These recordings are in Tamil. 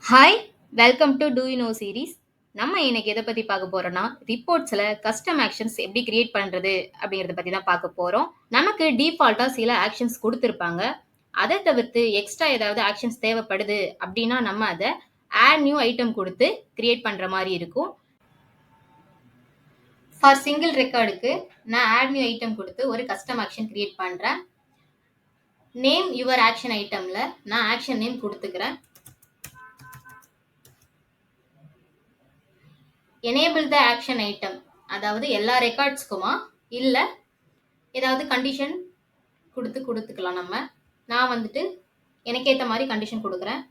Hi! Welcome to do you know series. நம்ம இன்னைக்கு எத பத்தி பார்க்க போறோம்னா, ரிப்போர்ட்ஸ்ல கஸ்டம் ஆக்ஷன்ஸ் எப்படி கிரியேட் பண்றது அப்படிங்கிறத பத்தி தான் பார்க்க போறோம். நமக்கு டிஃபால்ட்டா சில ஆக்ஷன்ஸ் குடுத்திருப்பாங்க. அத தவிர்த்து எக்ஸ்ட்ரா ஏதாவது ஆக்ஷன்ஸ் தேவைப்படுது அப்படின்னா, நம்ம அத ஆட் நியூ ஐட்டம் குடுத்து கிரியேட் பண்ற மாரி இருக்கும். ஃபார் சிங்கிள் ரெக்கார்டுக்கு நான் ஆட் நியூ ஐட்டம் குடுத்து ஒரு கஸ்டம் ஆக்ஷன் கிரியேட் பண்றேன். நேம் யுவர் ஆக்ஷன் ஐட்டம்ல நான் ஆக்ஷன் நேம் குடுத்துக்கிறேன். எனேபிள் த ஆக்ஷன் ஐட்டம், அதாவது எல்லா ரெக்கார்ட்ஸ்க்குமா இல்ல ஏதாவது கண்டிஷன் கொடுத்துக்கலாம். நான் வந்துட்டு எனக்கு ஏத்த மாதிரி கண்டிஷன் கொடுக்குறேன்.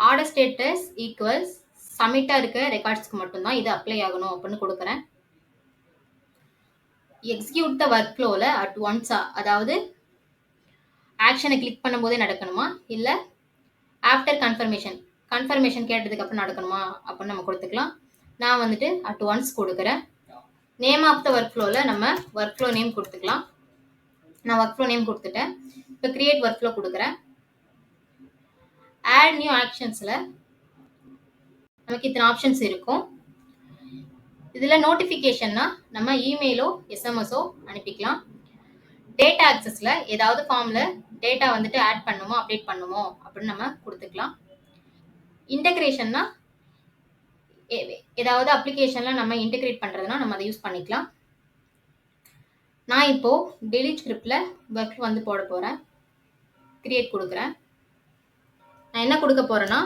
ஆர்டர் ஸ்டேட்டஸ் ஈக்குவல்ஸ் சப்மிட்டா இருக்க ரெக்கார்ட்ஸ்க்கு மட்டும்தான் இது அப்ளை ஆகணும் அப்படின்னு கொடுக்குறேன். எக்ஸிக்யூட் த ஒர்க் ஃப்ளோல அட் ஒன்ஸா, அதாவது ஆக்ஷனை கிளிக் பண்ணும்போதே நடக்கணுமா இல்ல ஆஃப்டர் கன்ஃபர்மேஷன் கேட்டதுக்கு அப்புறம் நடக்கணுமா அப்படின்னு நம்ம கொடுத்துக்கலாம். நான் வந்துட்டு அட் ஒன்ஸ் கொடுக்குறேன். நேம் ஆஃப் த ஒர்க் ஃப்ளோல நம்ம ஒர்க் ஃப்ளோ நேம் கொடுத்துக்கலாம். நான் ஒர்க் ஃப்ளோ நேம் கொடுத்துட்டேன். இப்போ கிரியேட் ஒர்க் ஃப்ளோ கொடுக்குறேன். ஆட் நியூ ஆக்ஷன்ஸ்ல நமக்கு இத்தனை ஆப்ஷன்ஸ் இருக்கும். இதுல நோட்டிபிகேஷன்னா நம்ம இமெயிலோ எஸ்எம்எஸோ அனுப்பிக்கலாம். டேட்டா ஆக்சஸ்ல ஏதாவது ஃபார்ம்ல டேட்டா வந்துட்டு ஆட் பண்ணுமோ அப்டேட் பண்ணுமோ அப்படின்னு நம்ம கொடுத்துக்கலாம். இன்டகிரேஷன்னா ஏதாவது அப்ளிகேஷன்ல நம்ம இன்டகிரேட் பண்றதுனா நம்ம அதை யூஸ் பண்ணிக்கலாம். நான் இப்போ டெலிட் ஸ்கிரிப்ட்ல ஒர்க் வந்து போட போறேன். கிரியேட் கொடுக்குறேன். நான் என்ன கொடுக்க போறேன்னா,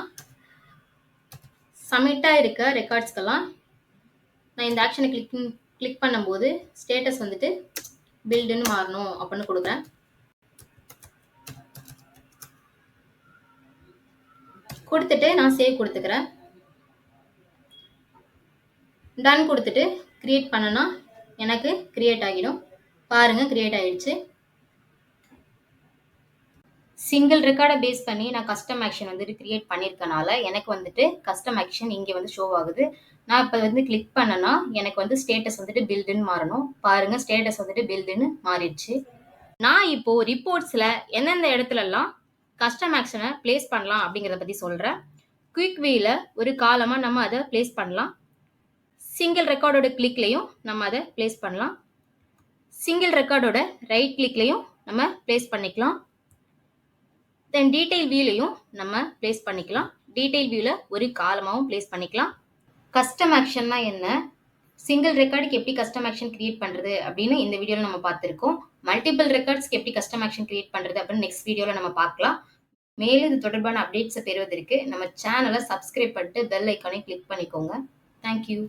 சப்மிட்டா இருக்க ரெக்கார்ட்ஸ்க்கெல்லாம் நான் இந்த ஆக்ஷனை கிளிக் பண்ணும்போது ஸ்டேட்டஸ் வந்துட்டு பில்டுன்னு மாறணும் அப்படின்னு கொடுக்குறேன். கொடுத்துட்டு நான் சேவ் கொடுத்துக்கிறேன். டன் கொடுத்துட்டு கிரியேட் பண்ணனா எனக்கு கிரியேட் ஆகிடும். பாருங்க, கிரியேட் ஆயிடுச்சு. சிங்கிள் ரெக்கார்டை பேஸ் பண்ணி நான் கஸ்டம் ஆக்ஷன் வந்துட்டு கிரியேட் பண்ணியிருக்கனால எனக்கு வந்துட்டு கஸ்டம் ஆக்ஷன் இங்கே வந்து ஷோ ஆகுது. நான் இப்போ வந்து கிளிக் பண்ணனா எனக்கு வந்து ஸ்டேட்டஸ் வந்துட்டு பில்டுன்னு மாறணும். பாருங்க, ஸ்டேட்டஸ் வந்துட்டு பில்டுன்னு மாறிடுச்சு. நான் இப்போ ரிப்போர்ட்ஸ்ல எந்தெந்த இடத்துலலாம் கஸ்டம் ஆக்ஷனை பிளேஸ் பண்ணலாம் அப்படிங்கிறத பத்தி சொல்றேன். குயிக் வியூல ஒரு காலமா நம்ம அதை பிளேஸ் பண்ணலாம். சிங்கிள் ரெக்கார்டோட கிளிக்லையும் நம்ம அதை பிளேஸ் பண்ணலாம். சிங்கிள் ரெக்கார்டோட ரைட் கிளிக்லையும் நம்ம பிளேஸ் பண்ணிக்கலாம். தென் டீடைல் வியூலையும் நம்ம பிளேஸ் பண்ணிக்கலாம். டீடைல் வியூல ஒரு காலமாவும் பிளேஸ் பண்ணிக்கலாம். கஸ்டம் ஆக்ஷன்னா என்ன, சிங்கிள் ரெக்கார்டுக்கு எப்படி கஸ்டம் ஆக்ஷன் கிரியேட் பண்றது அப்படின்னு இந்த வீடியோல நம்ம பார்த்திருக்கோம். மல்டிபிள் ரெக்கார்ட்ஸ்க்கு எப்படி கஸ்டம் ஆக்ஷன் கிரியேட் பண்றது அப்படின்னு நெக்ஸ்ட் வீடியோல நம்ம பார்க்கலாம். மேலும் இது தொடர்பான அப்டேட்ஸை பெறுவதற்கு நம்ம சேனலை சப்ஸ்கிரைப் பண்ணிட்டு பெல் ஐக்கானை கிளிக் பண்ணிக்கோங்க. தேங்க்யூ.